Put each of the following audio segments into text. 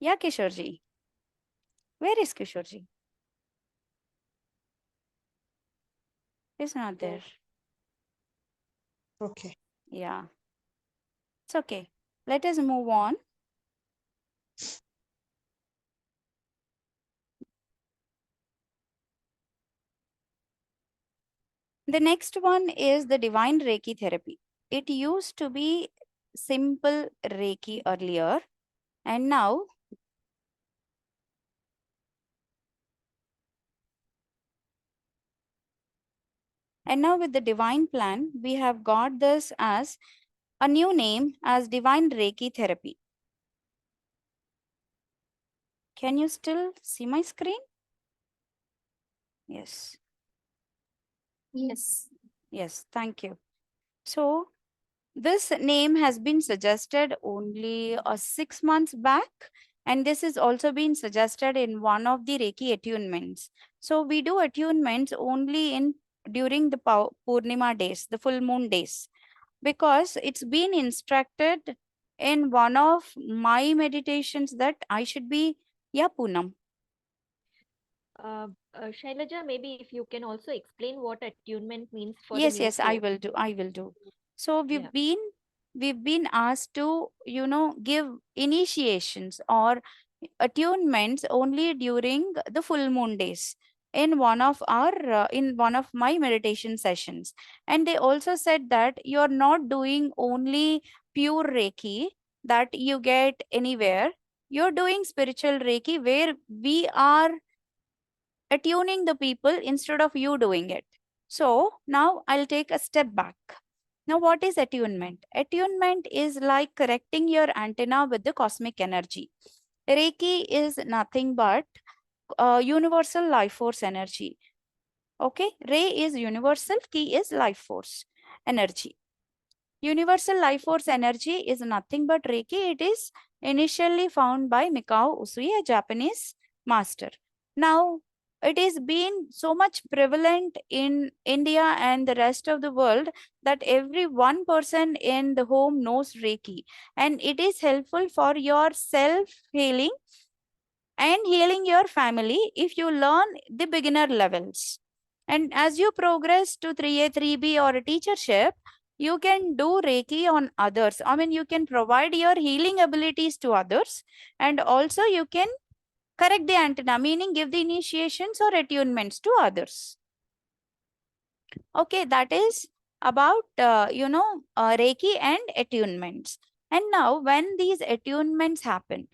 Yeah, Kishorji. Where is Kishorji? He's not there. Okay. Yeah, it's okay. Let us move on. The next one is the divine Reiki therapy. It used to be simple Reiki earlier, and now with the divine plan, we have got this as a new name as divine Reiki therapy. Can you still see my screen? Yes. Yes. Yes, thank you. So this name has been suggested only 6 months back, and this is also been suggested in one of the Reiki attunements. So we do attunements only in during the Purnima days, the full moon days, because it's been instructed in one of my meditations that I should be, yeah, Poonam. Shailaja, maybe if you can also explain what attunement means for the Yes, new yes, I flow. will do. I will do. So Yeah. we've been asked to, give initiations or attunements only during the full moon days in one of our in one of my meditation sessions. And they also said that you're not doing only pure Reiki that you get anywhere. You're doing spiritual Reiki where we are attuning the people instead of you doing it. So now I'll take a step back. Now, what is attunement? Attunement is like correcting your antenna with the cosmic energy. Reiki is nothing but universal life force energy. Okay, Ray is universal, Ki is life force energy. Universal life force energy is nothing but Reiki. It is initially found by Mikao Usui, a Japanese master. Now, it is been so much prevalent in India and the rest of the world that every one person in the home knows Reiki, and it is helpful for your self healing and healing your family if you learn the beginner levels. And as you progress to 3A, 3B or a teachership, you can do Reiki on others. I mean, you can provide your healing abilities to others, and also you can correct the antenna, meaning give the initiations or attunements to others. Okay, that is about, Reiki and attunements. And now, when these attunements happen,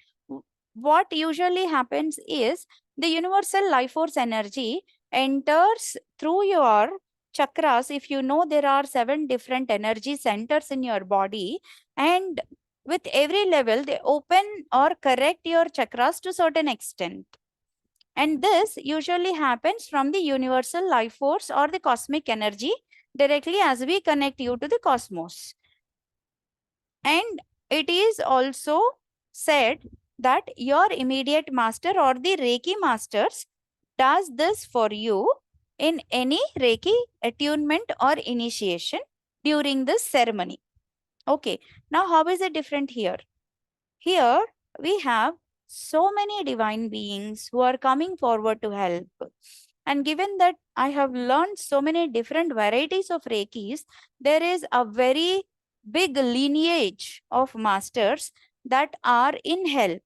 what usually happens is the universal life force energy enters through your chakras. If you know, there are 7 different energy centers in your body, and with every level, they open or correct your chakras to certain extent. And this usually happens from the universal life force or the cosmic energy directly as we connect you to the cosmos. And it is also said that your immediate master or the Reiki masters does this for you in any Reiki attunement or initiation during this ceremony. Okay, now how is it different here? Here we have so many divine beings who are coming forward to help. And given that I have learned so many different varieties of Reikis, there is a very big lineage of masters that are in help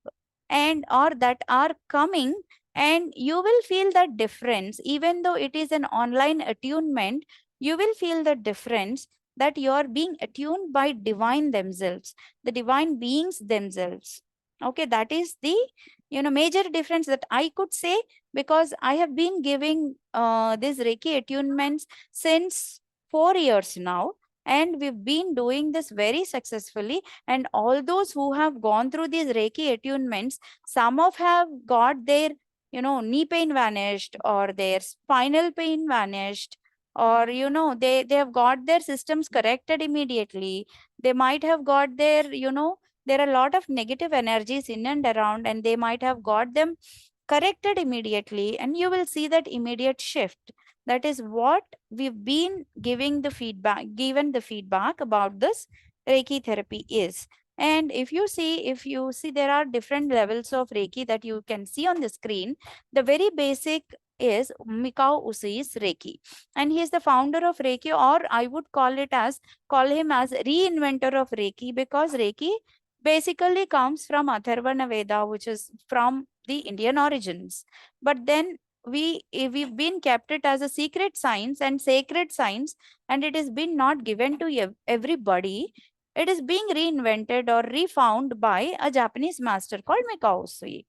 and or that are coming, and you will feel that difference. Even though it is an online attunement, you will feel the difference that you are being attuned by divine themselves, the divine beings themselves. Okay, that is the major difference that I could say, because I have been giving these Reiki attunements since 4 years now, and we've been doing this very successfully. And all those who have gone through these Reiki attunements, some of have got their knee pain vanished, or their spinal pain vanished, or they have got their systems corrected immediately. They might have got their there are a lot of negative energies in and around, and they might have got them corrected immediately, and you will see that immediate shift. That is what we've been given the feedback about this Reiki therapy is. And if you see there are different levels of Reiki that you can see on the screen. The very basic is Mikao Usui's Reiki, and he is the founder of Reiki, or I would call him as reinventor of Reiki, because Reiki basically comes from Atharvana Veda, which is from the Indian origins. But then we've been kept it as a secret science and sacred science, and it has been not given to everybody. It is being reinvented or refound by a Japanese master called Mikao Usui.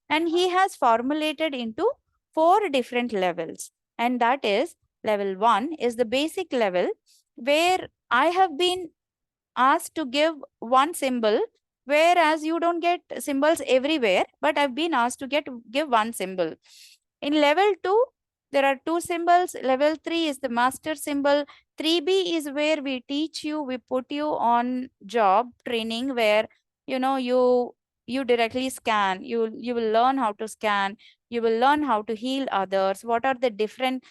And he has formulated into four different levels. And that is, level one is the basic level, where I have been asked to give one symbol, whereas you don't get symbols everywhere, but I've been asked to give one symbol. In level 2, there are two symbols. Level 3 is the master symbol. 3B is where we put you on job training, where you directly scan. You will learn how to scan. You will learn how to heal others. What are the different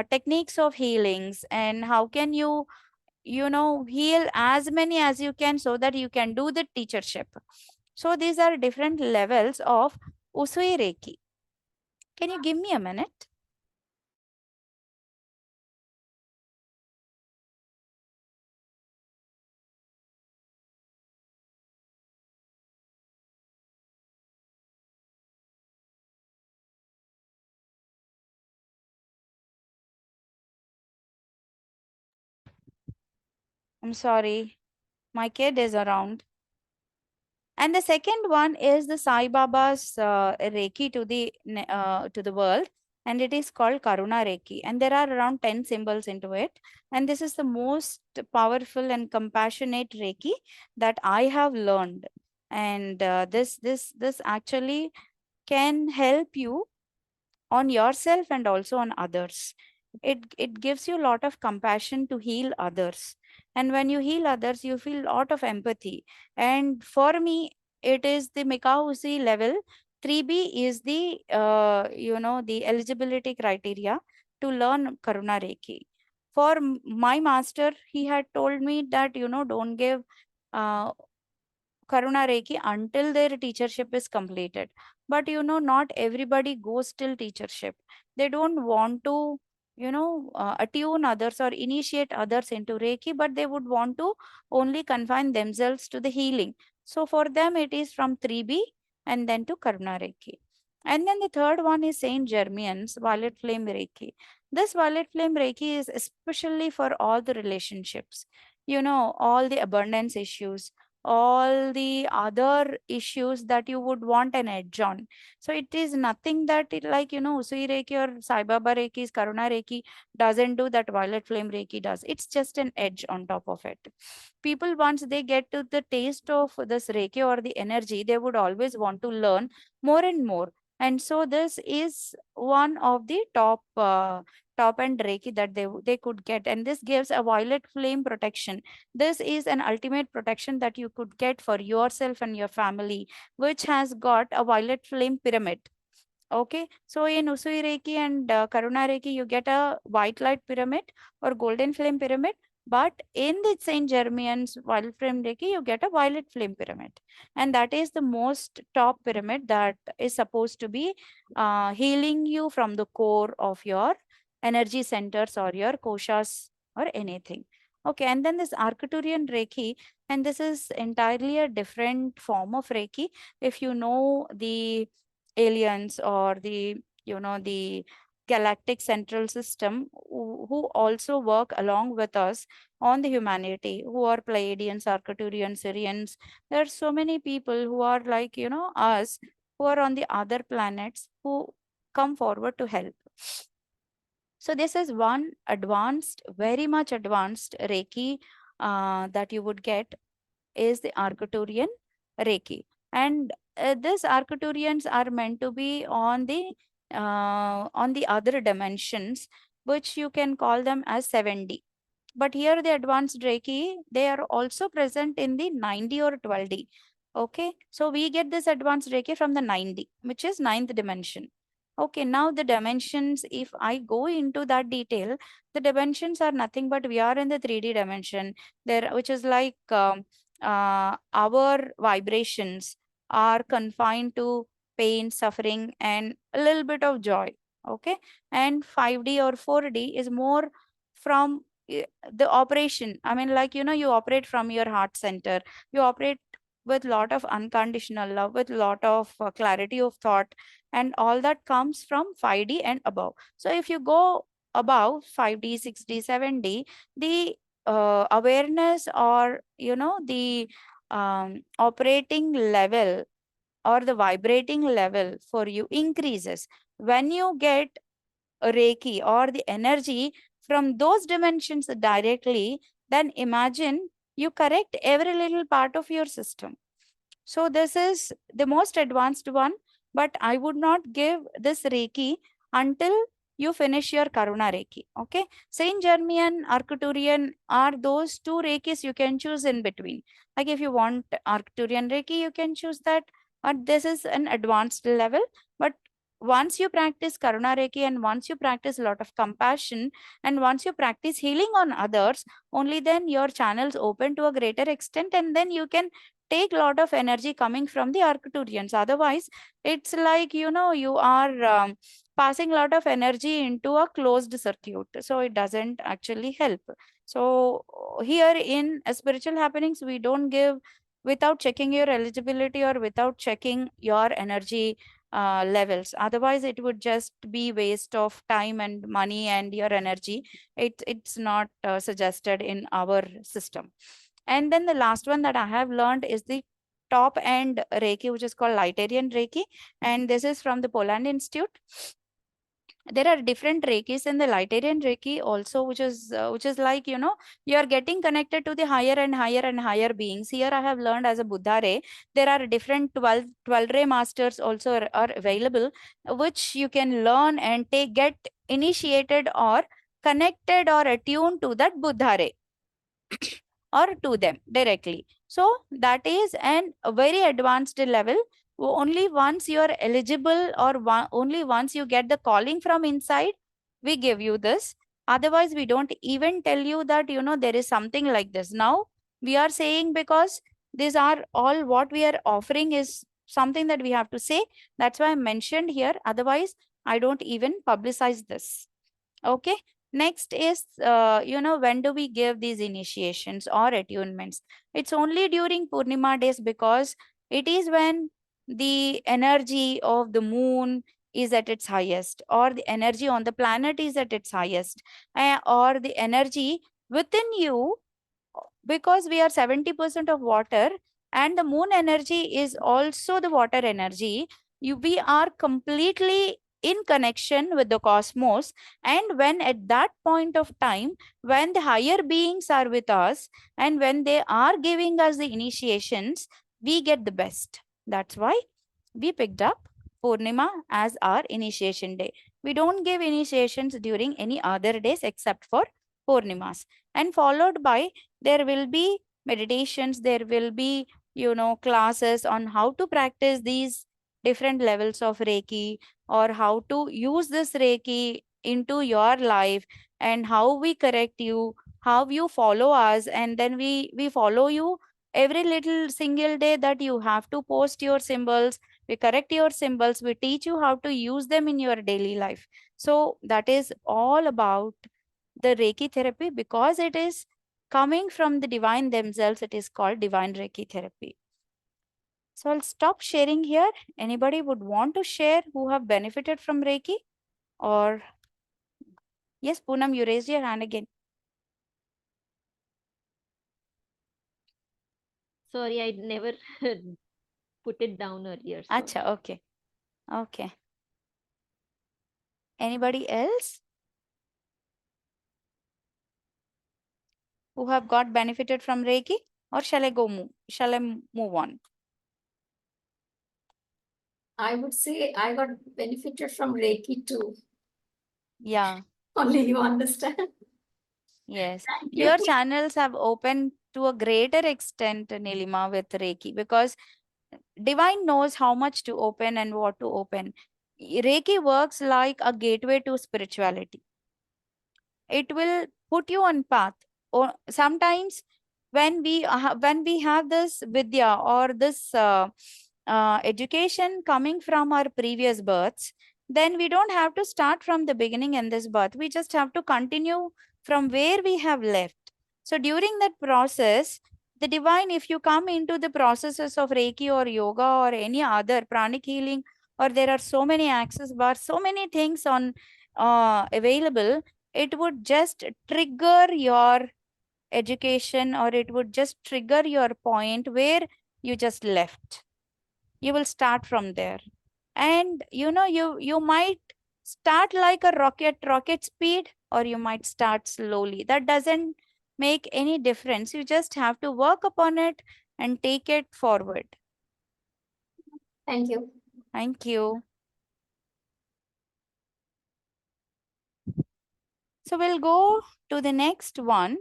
techniques of healings, and how can you heal as many as you can, so that you can do the teachership. So these are different levels of Usui Reiki. Can you give me a minute? I'm sorry, my kid is around. And the second one is the Sai Baba's Reiki to the world, and it is called Karuna Reiki. And there are around 10 symbols into it. And this is the most powerful and compassionate Reiki that I have learned. And this actually can help you on yourself and also on others. It gives you a lot of compassion to heal others. And when you heal others, you feel a lot of empathy. And for me, it is the Mikausi level. 3B is the eligibility criteria to learn Karuna Reiki. For my master, he had told me that, don't give uh, Karuna Reiki until their teachership is completed. But not everybody goes till teachership. They don't want to, attune others or initiate others into Reiki, but they would want to only confine themselves to the healing. So for them, it is from 3B and then to Karuna Reiki. And then the third one is Saint Germain's Violet Flame Reiki. This Violet Flame Reiki is especially for all the relationships, all the abundance issues, all the other issues that you would want an edge on. So it is nothing that Usui Reiki or Sai Baba Reiki's Karuna Reiki doesn't do that Violet Flame Reiki does. It's just an edge on top of it. People, once they get to the taste of this Reiki or the energy, they would always want to learn more and more. And so this is one of the top end Reiki that they could get. And this gives a violet flame protection. This is an ultimate protection that you could get for yourself and your family, which has got a violet flame pyramid. Okay, so in Usui Reiki and Karuna Reiki, you get a white light pyramid or golden flame pyramid. But in the Saint Germain's violet flame Reiki, you get a violet flame pyramid. And that is the most top pyramid that is supposed to be healing you from the core of your energy centers or your koshas or anything. Okay, and then this Arcturian Reiki, and this is entirely a different form of Reiki. If you know the aliens or the galactic central system, who also work along with us on the humanity, who are Pleiadians, Arcturians, Syrians. There are so many people who are like us, who are on the other planets, who come forward to help. So this is one advanced, very much advanced Reiki that you would get, is the Arcturian Reiki. And these Arcturians are meant to be on the other dimensions, which you can call them as 7D. But here the advanced Reiki, they are also present in the 9D or 12D. Okay, so we get this advanced Reiki from the 9D, which is ninth dimension. Okay, now the dimensions, if I go into that detail, the dimensions are nothing but we are in the 3D dimension there, which is like our vibrations are confined to pain, suffering, and a little bit of joy. Okay. And 5D or 4D is more from the operation. I mean, like, you operate from your heart center, you operate with lot of unconditional love, with lot of clarity of thought, and all that comes from 5D and above. So if you go above 5D, 6D, 7D, the awareness, or the operating level or the vibrating level for you increases when you get a reiki or the energy from those dimensions directly. Then imagine you correct every little part of your system. So this is the most advanced one, but I would not give this Reiki until you finish your Karuna Reiki. Okay. Saint Germain, Arcturian are those two Reikis you can choose in between. Like if you want Arcturian Reiki, you can choose that. But this is an advanced level. But once you practice Karuna Reiki, and once you practice a lot of compassion, and once you practice healing on others, only then your channels open to a greater extent, and then you can take a lot of energy coming from the Arcturians. Otherwise, it's like, you are passing a lot of energy into a closed circuit. So it doesn't actually help. So here in spiritual happenings, we don't give without checking your eligibility or without checking your energy levels. Otherwise, it would just be waste of time and money and your energy. It's not suggested in our system. And then the last one that I have learned is the top end Reiki, which is called Lightarian Reiki. And this is from the Poland Institute. There are different Reikis in the Lightarian Reiki also, which is like, you are getting connected to the higher and higher and higher beings. Here I have learned as a Buddha Ray, there are different 12 Ray Masters also are available, which you can learn and get initiated or connected or attuned to that Buddha Ray or to them directly. So that is a very advanced level. Only once you are eligible, or only once you get the calling from inside, we give you this. Otherwise, we don't even tell you that, there is something like this. Now, we are saying because these are all what we are offering is something that we have to say. That's why I mentioned here. Otherwise, I don't even publicize this. Okay. Next is, when do we give these initiations or attunements? It's only during Purnima days, because it is when the energy of the moon is at its highest, or the energy on the planet is at its highest, or the energy within you, because we are 70% of water, and the moon energy is also the water energy. We are completely in connection with the cosmos. And when at that point of time, when the higher beings are with us, and when they are giving us the initiations, we get the best. That's why we picked up Purnima as our initiation day. We don't give initiations during any other days except for Purnimas. And followed by, there will be meditations, there will be, classes on how to practice these different levels of Reiki, or how to use this Reiki into your life, and how we correct you, how you follow us, and then we follow you every little single day, that you have to post your symbols, we correct your symbols, we teach you how to use them in your daily life. So that is all about the Reiki therapy. Because it is coming from the divine themselves, it is called divine Reiki therapy. So I'll stop sharing here. Anybody would want to share who have benefited from Reiki? Or yes, Poonam, you raised your hand again. Sorry, I never put it down earlier. Sorry. Acha, okay. Okay. Anybody else who have got benefited from Reiki? Or shall I move on? I would say I got benefited from Reiki too. Yeah. Only you understand. Yes. Thank you. Your channels have opened to a greater extent, Nilima, with Reiki, because Divine knows how much to open and what to open. Reiki works like a gateway to spirituality. It will put you on path. Or sometimes when we have this vidya or this education coming from our previous births, then we don't have to start from the beginning in this birth. We just have to continue from where we have left. So during that process, the divine, if you come into the processes of Reiki or yoga or any other pranic healing, or there are so many access bars, so many things on available, it would just trigger your education, or it would just trigger your point where you just left. You will start from there, and you might start like a rocket speed, or you might start slowly. That doesn't make any difference. You just have to work upon it and take it forward. Thank you. Thank you. So we'll go to the next one.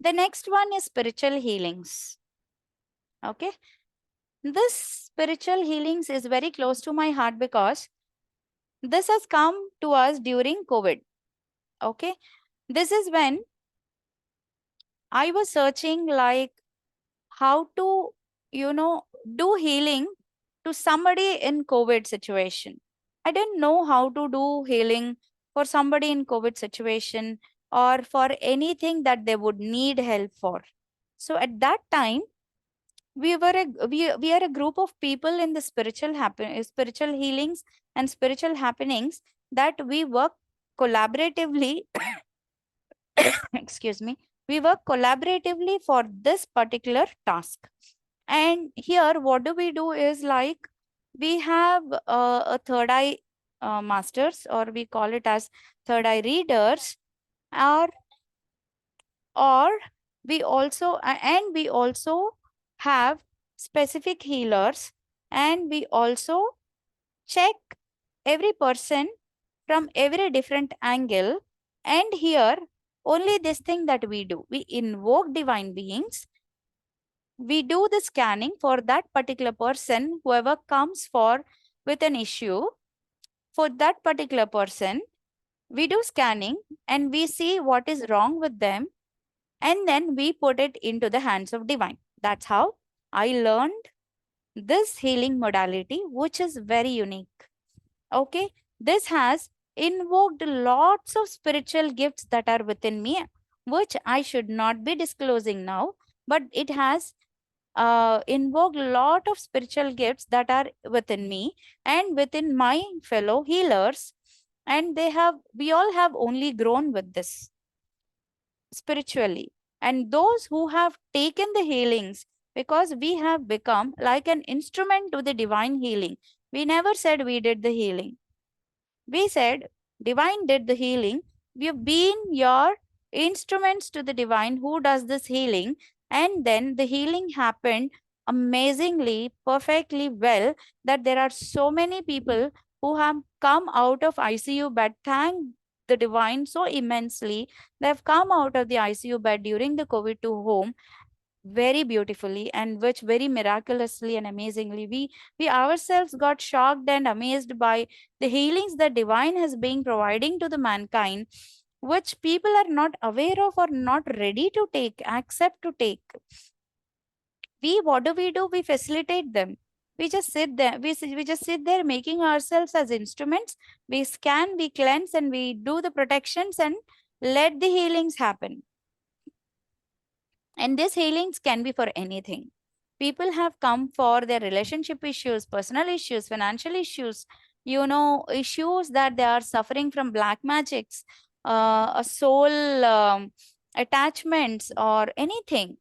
The next one is spiritual healings. Okay. This spiritual healings is very close to my heart because this has come to us during COVID. Okay. This is when I was searching like how to, do healing to somebody in COVID situation. I didn't know how to do healing for somebody in COVID situation, or for anything that they would need help for. So at that time, we are a group of people in the spiritual healings and spiritual happenings, that we work collaboratively. Excuse me. We work collaboratively for this particular task. And here, what do we do is like, we have a third eye masters, or we call it as third eye readers, or or we also have specific healers, and we also check every person from every different angle. And here, only this thing that we do, we invoke divine beings, we do the scanning for that particular person, whoever comes for with an issue. For that particular person, we do scanning, and we see what is wrong with them, and then we put it into the hands of divine. That's how I learned this healing modality, which is very unique. Okay, this has invoked lots of spiritual gifts that are within me, which I should not be disclosing now, but it has invoked lot of spiritual gifts that are within me and within my fellow healers, and we all have only grown with this spiritually. And those who have taken the healings, because we have become like an instrument to the divine healing. We never said we did the healing. We said divine did the healing. We have been your instruments to the divine who does this healing. And then the healing happened amazingly, perfectly well, that there are so many people who have come out of ICU bed. Thank the divine so immensely. They have come out of the ICU bed during the COVID to home very beautifully, and which very miraculously and amazingly we ourselves got shocked and amazed by the healings that divine has been providing to the mankind, which people are not aware of or not ready to take, accept to take. What do? We facilitate them. We just sit there. We just sit there making ourselves as instruments. We scan, we cleanse, and we do the protections and let the healings happen. And these healings can be for anything. People have come for their relationship issues, personal issues, financial issues, issues that they are suffering from black magics, a soul attachments, or anything,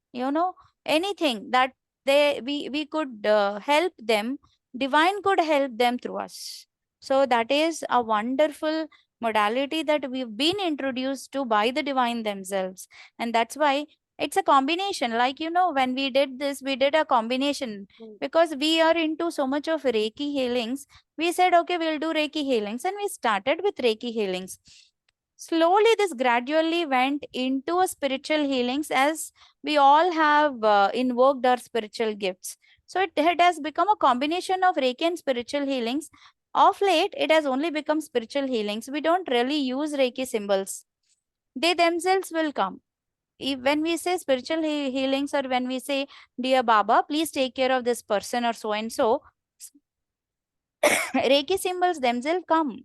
anything that we could help them. Divine could help them through us. So that is a wonderful modality that we've been introduced to by the divine themselves. And that's why it's a combination. Like, when we did this, we did a combination because we are into so much of Reiki healings. We said, okay, we'll do Reiki healings, and we started with Reiki healings. Slowly, this gradually went into a spiritual healings, as we all have invoked our spiritual gifts. So it has become a combination of Reiki and spiritual healings. Of late, it has only become spiritual healings. We don't really use Reiki symbols. They themselves will come. When we say spiritual healings, or when we say, dear Baba, please take care of this person or so and so, Reiki symbols themselves come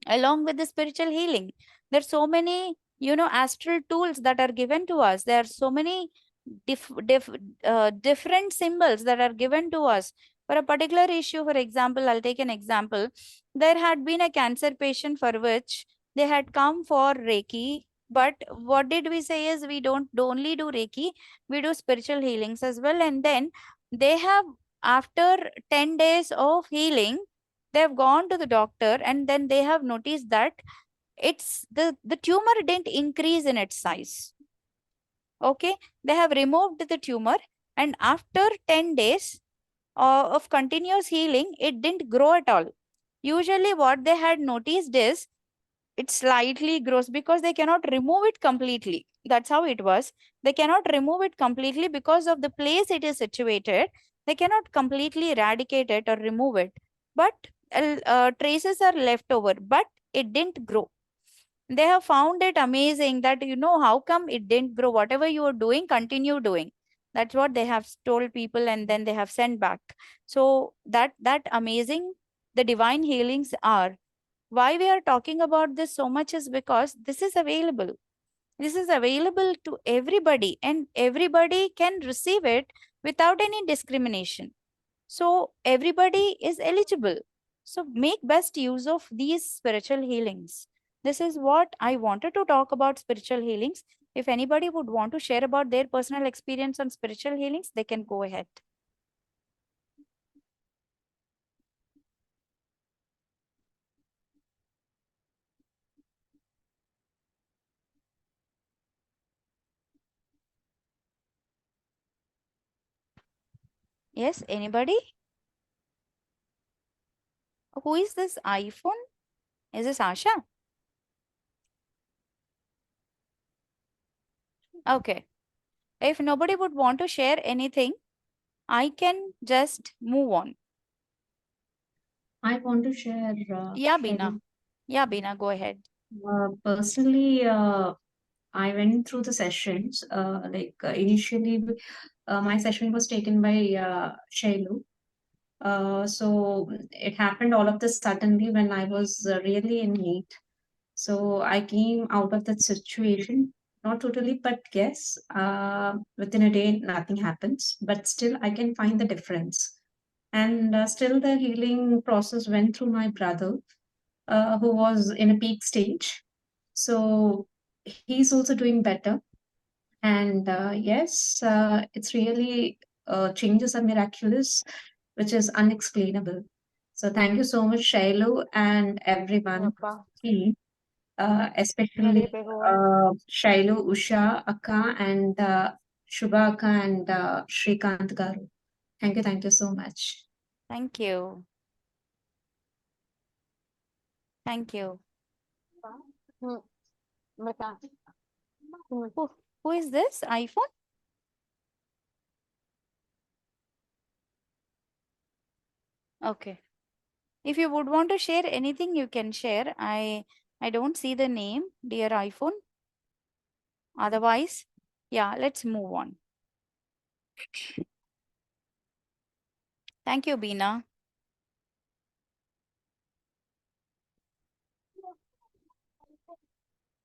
along with the spiritual healing. There's so many, astral tools that are given to us. There are so many different symbols that are given to us for a particular issue. For example, I'll take an example. There had been a cancer patient for which they had come for Reiki, but what did we say is, we don't only do Reiki, we do spiritual healings as well. And then they have, after 10 days of healing, they have gone to the doctor, and then they have noticed that it's the tumor didn't increase in its size. Okay, they have removed the tumor, and after 10 days of continuous healing, it didn't grow at all. Usually what they had noticed is, it slightly grows, because they cannot remove it completely. That's how it was. They cannot remove it completely because of the place it is situated. They cannot completely eradicate it or remove it, but traces are left over, but it didn't grow. They have found it amazing that, how come it didn't grow? Whatever you are doing, continue doing. That's what they have told people, and then they have sent back. So that amazing the divine healings are. Why we are talking about this so much is because this is available. This is available to everybody, and everybody can receive it without any discrimination. So everybody is eligible. So make best use of these spiritual healings. This is what I wanted to talk about, spiritual healings. If anybody would want to share about their personal experience on spiritual healings, they can go ahead. Yes, anybody? Who is this iPhone? Is this Asha? Okay. If nobody would want to share anything, I can just move on. I want to share, Yeah, Shailu. Beena. Yeah, Beena, go ahead. Personally, I went through the sessions. Initially, my session was taken by Shailu. So it happened all of this suddenly when I was really in need. So I came out of that situation, not totally, but yes, within a day, nothing happens, but still I can find the difference. And still, the healing process went through my brother, who was in a peak stage. So he's also doing better. And yes, it's really changes are miraculous, which is unexplainable. So thank you so much, Shailu, and everyone, Yappa. team, especially Very big one. Shailu, Usha, Akka, and Shubha Akka, and Shrikant Garu. Thank you so much. Thank you. Thank you. Hmm, beta. Who is this iPhone? Okay. If you would want to share anything, you can share. I don't see the name, dear iPhone. Otherwise, yeah, let's move on. Thank you, Beena.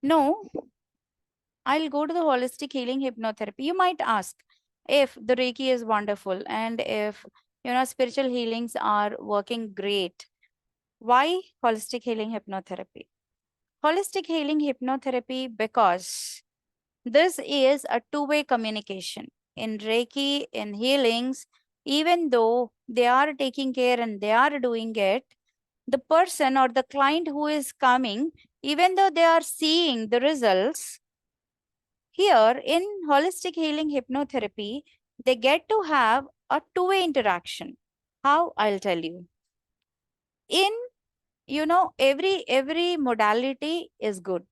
No, I'll go to the holistic healing hypnotherapy. You might ask if the Reiki is wonderful, and if spiritual healings are working great. Why holistic healing hypnotherapy? Holistic healing hypnotherapy, because this is a two-way communication. In Reiki, in healings, even though they are taking care and they are doing it, the person or the client who is coming, even though they are seeing the results, here in holistic healing hypnotherapy, they get to have a two-way interaction. How? I'll tell you. In, every modality is good.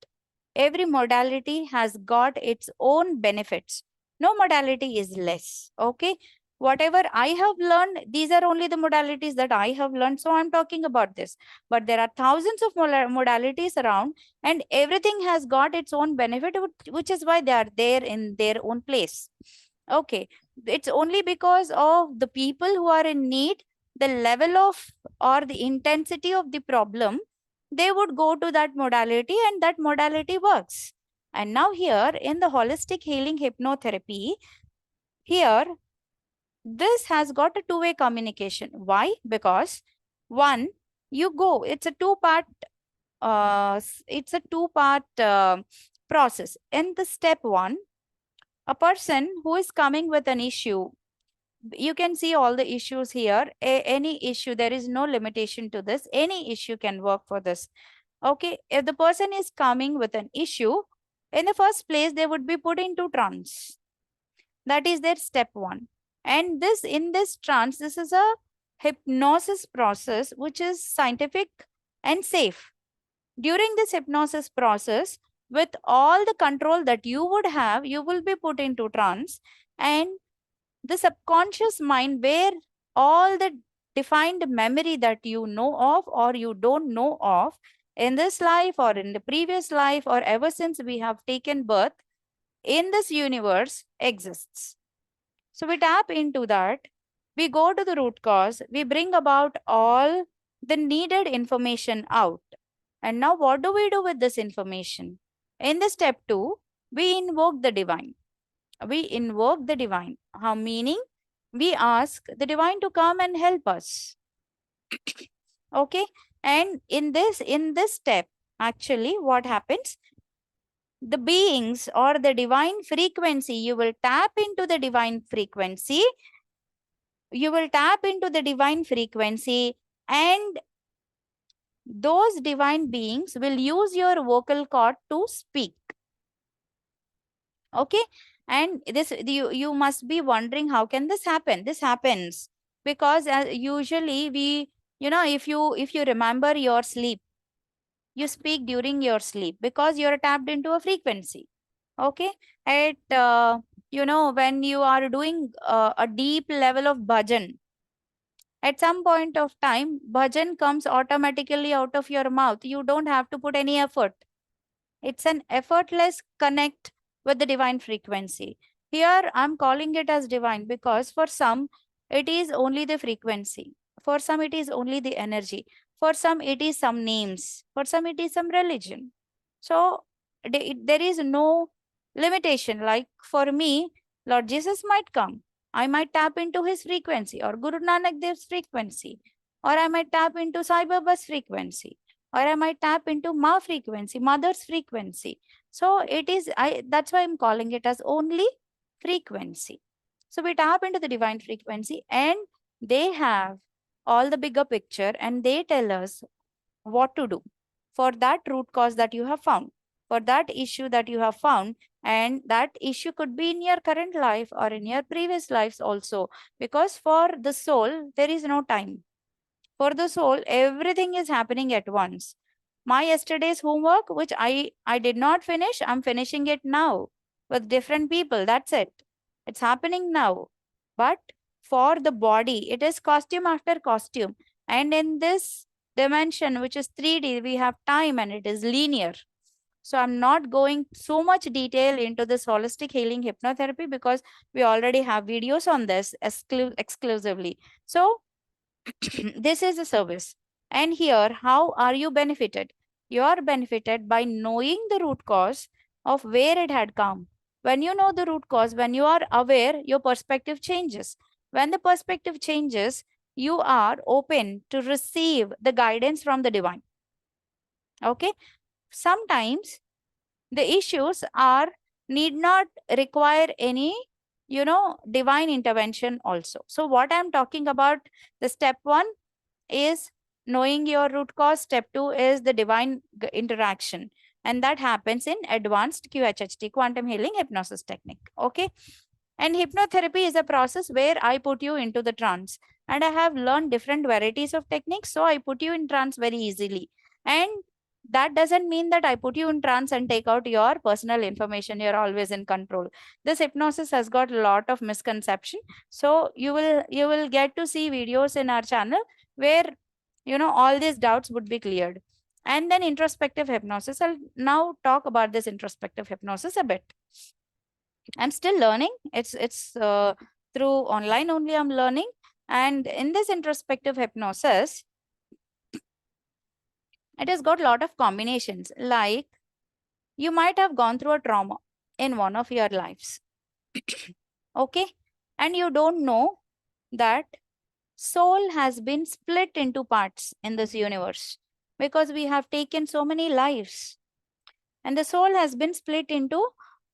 Every modality has got its own benefits. No modality is less. Okay. whatever I have learned, these are only the modalities that I have learned. So I'm talking about this. But there are thousands of modalities around, and everything has got its own benefit, which is why they are there in their own place. Okay. It's only because of the people who are in need, the level of or the intensity of the problem, they would go to that modality, and that modality works. And now here in the holistic healing hypnotherapy, here this has got a two-way communication. Why? Because one, you go, it's a two-part process. In the step one, a person who is coming with an issue, you can see all the issues here. Any issue, there is no limitation to this. Any issue can work for this. Okay, if the person is coming with an issue, in the first place, they would be put into trance. That is their step one. And in this trance, this is a hypnosis process, which is scientific and safe. During this hypnosis process, with all the control that you would have, you will be put into trance, and the subconscious mind, where all the defined memory that you know of or you don't know of in this life or in the previous life or ever since we have taken birth in this universe exists. So we tap into that, we go to the root cause, we bring about all the needed information out. And now what do we do with this information? In the step 2, we invoke the divine. We invoke the divine. How? Meaning, we ask the divine to come and help us. Okay. And in this step, actually, what happens? The beings or the divine frequency, you will tap into the divine frequency. You will tap into the divine frequency, and those divine beings will use your vocal cord to speak. Okay. And this, you must be wondering, how can this happen? This happens because usually we, if you remember your sleep, you speak during your sleep because you're tapped into a frequency. Okay. At when you are doing a deep level of bhajan, at some point of time, bhajan comes automatically out of your mouth. You don't have to put any effort. It's an effortless connect with the divine frequency. Here, I'm calling it as divine because for some, it is only the frequency. For some, it is only the energy. For some, it is some names. For some, it is some religion. So, there is no limitation. Like for me, Lord Jesus might come. I might tap into his frequency, or Guru Nanak Dev's frequency, or I might tap into Sai Baba's frequency, or I might tap into Ma frequency, mother's frequency. So it is, that's why I'm calling it as only frequency. So we tap into the divine frequency, and they have all the bigger picture, and they tell us what to do for that root cause that you have found, for that issue that you have found. And that issue could be in your current life or in your previous lives also, because for the soul, there is no time. For the soul, everything is happening at once. My yesterday's homework, which I did not finish, I'm finishing it now with different people. That's it. It's happening now. But for the body, it is costume after costume. And in this dimension, which is 3D, we have time and it is linear. So I'm not going so much detail into this holistic healing hypnotherapy because we already have videos on this exclusively. So this is a service. And here, how are you benefited? You are benefited by knowing the root cause of where it had come. When you know the root cause, when you are aware, your perspective changes. When the perspective changes, you are open to receive the guidance from the divine. Okay. Sometimes the issues need not require any divine intervention also. So what I'm talking about, the step 1 is knowing your root cause. Step 2 is the divine interaction, and that happens in advanced QHHT, quantum healing hypnosis technique. Okay. And hypnotherapy is a process where I put you into the trance, and I have learned different varieties of techniques, so I put you in trance very easily. And that doesn't mean that I put you in trance and take out your personal information. You're always in control. This hypnosis has got a lot of misconception. So you will get to see videos in our channel where all these doubts would be cleared. And then introspective hypnosis. I'll now talk about this introspective hypnosis a bit. I'm still learning. It's through online only I'm learning. And in this introspective hypnosis, it has got a lot of combinations. Like, you might have gone through a trauma in one of your lives. Okay? And you don't know that soul has been split into parts in this universe because we have taken so many lives. And the soul has been split into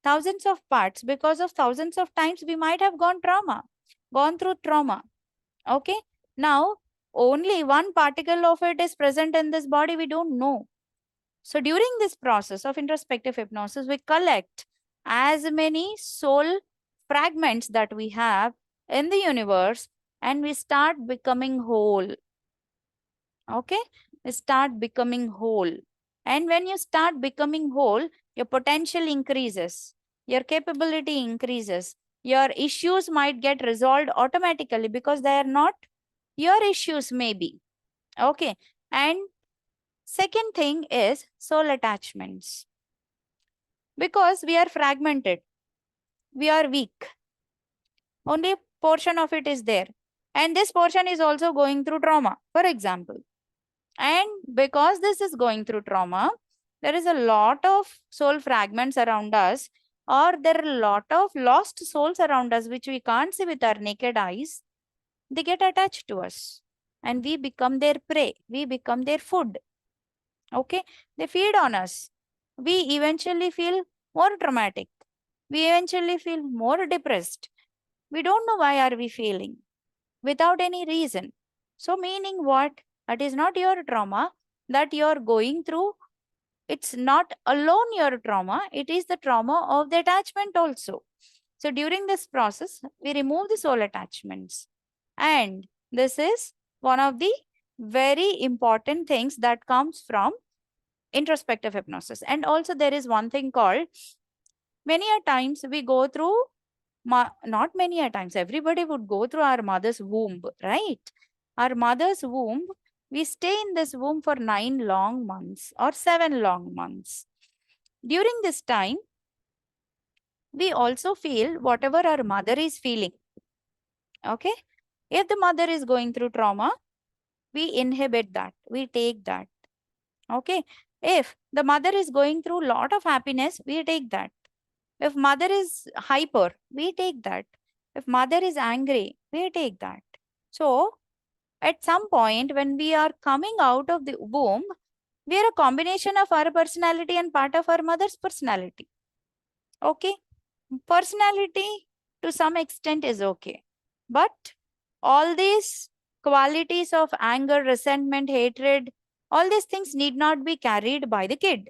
thousands of parts because of thousands of times we might have gone through trauma. Okay? Now, only one particle of it is present in this body, we don't know. So during this process of introspective hypnosis, we collect as many soul fragments that we have in the universe and we start becoming whole. Okay? We start becoming whole. And when you start becoming whole, your potential increases, your capability increases, your issues might get resolved automatically because they are not your issues, maybe. Okay? And second thing is soul attachments. Because we are fragmented, we are weak. Only portion of it is there. And this portion is also going through trauma, for example. And because this is going through trauma, there is a lot of soul fragments around us, or there are a lot of lost souls around us which we can't see with our naked eyes. They get attached to us and we become their prey. We become their food. Okay? They feed on us. We eventually feel more traumatic. We eventually feel more depressed. We don't know why are we feeling without any reason. So meaning what? That is not your trauma that you're going through. It's not alone your trauma. It is the trauma of the attachment also. So during this process, we remove the soul attachments. And this is one of the very important things that comes from introspective hypnosis. And also there is one thing called, many a times we go through, not many a times, everybody would go through our mother's womb, right? Our mother's womb, we stay in this womb for 9 long months or 7 long months. During this time, we also feel whatever our mother is feeling. Okay? If the mother is going through trauma, we inhibit that, we take that. Okay? If the mother is going through a lot of happiness, we take that. If mother is hyper, we take that. If mother is angry, we take that. So, at some point when we are coming out of the womb, we are a combination of our personality and part of our mother's personality. Okay? Personality to some extent is okay. But all these qualities of anger, resentment, hatred, all these things need not be carried by the kid.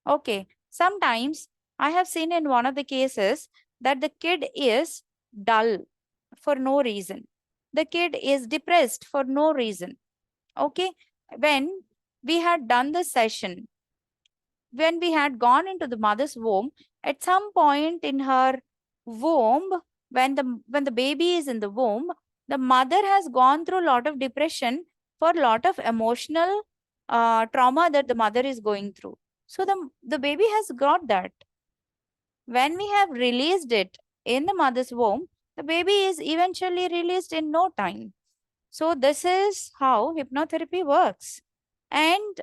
Okay. Sometimes I have seen in one of the cases that the kid is dull for no reason. The kid is depressed for no reason. Okay. When we had done the session, when we had gone into the mother's womb, at some point in her womb, when the baby is in the womb, the mother has gone through a lot of depression for a lot of emotional trauma that the mother is going through. So the baby has got that. When we have released it in the mother's womb, the baby is eventually released in no time. So this is how hypnotherapy works. And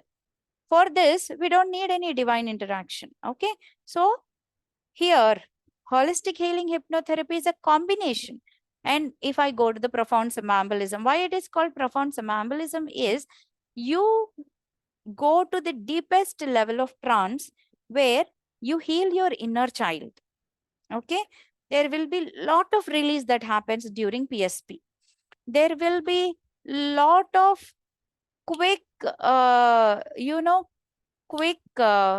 for this, we don't need any divine interaction. Okay. So here, holistic healing hypnotherapy is a combination. And if I go to the profound somnambulism, why it is called profound somnambulism is you go to the deepest level of trance where you heal your inner child. Okay. There will be lot of release that happens during PSP. There will be lot of quick, quick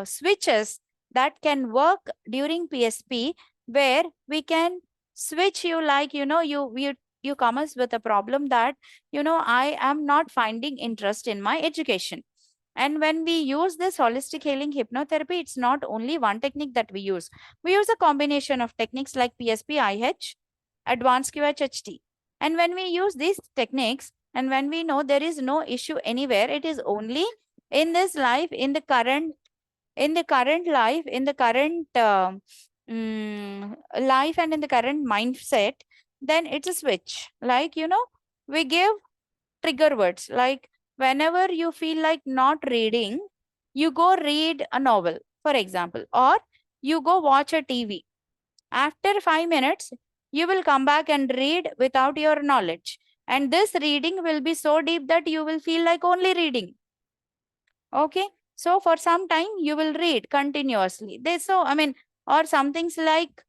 switches that can work during PSP, where we can switch you, like, you come us with a problem that, I am not finding interest in my education. And when we use this holistic healing hypnotherapy, it's not only one technique that we use. We use a combination of techniques like PSP, IH, advanced QHHT. And when we use these techniques, and when we know there is no issue anywhere, it is only in this life, in the current life, in the current life, and in the current mindset, then it's a switch. Like, we give trigger words. Like, whenever you feel like not reading, you go read a novel, for example, or you go watch a TV. After 5 minutes, you will come back and read without your knowledge. And this reading will be so deep that you will feel like only reading. Okay. So for some time you will read continuously. Or some things like,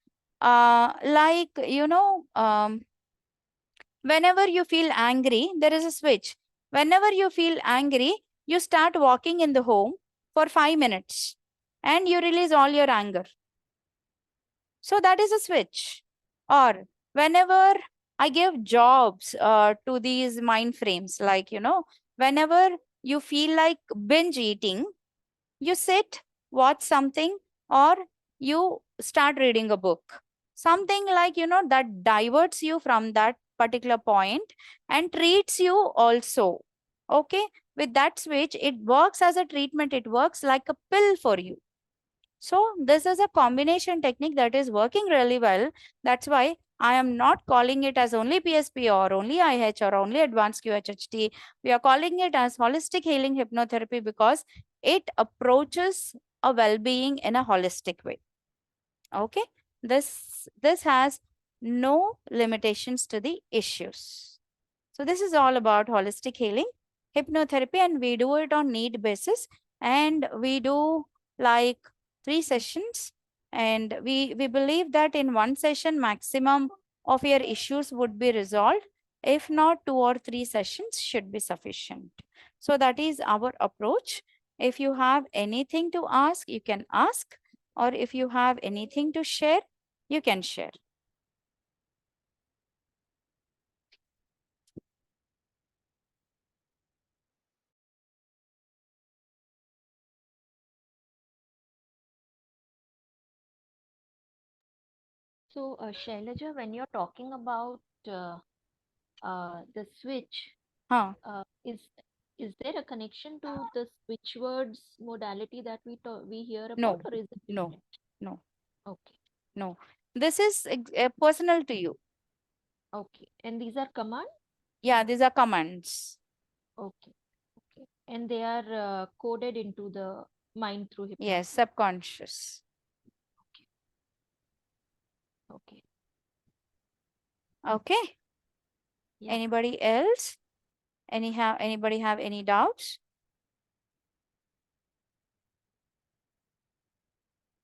whenever you feel angry, there is a switch. Whenever you feel angry, you start walking in the home for 5 minutes and you release all your anger. So that is a switch. Or whenever I give jobs to these mind frames, like, whenever you feel like binge eating, you sit, watch something, or you start reading a book. Something like, that diverts you from that particular point and treats you also. Okay. With that switch, it works as a treatment. It works like a pill for you. So this is a combination technique that is working really well. That's why I am not calling it as only PSP or only IH or only advanced QHHT. We are calling it as holistic healing hypnotherapy because it approaches a well-being in a holistic way. Okay. This has no limitations to the issues. So this is all about holistic healing hypnotherapy, and we do it on need basis, and we do like 3 sessions, and we believe that in one session maximum of your issues would be resolved. If not, 2 or 3 sessions should be sufficient. So that is our approach. If you have anything to ask, you can ask, or if you have anything to share, you can share. So, Shailaja, when you're talking about the switch, Huh? is there a connection to the switch words modality that we hear about, No, or is it no, different? no. Okay, No, this is personal to you. okay. And these are command? Yeah, these are commands. Okay, okay. And they are coded into the mind through Yes, hypnosis. subconscious. Okay, Okay. yeah. Anybody else? Anybody have any doubts?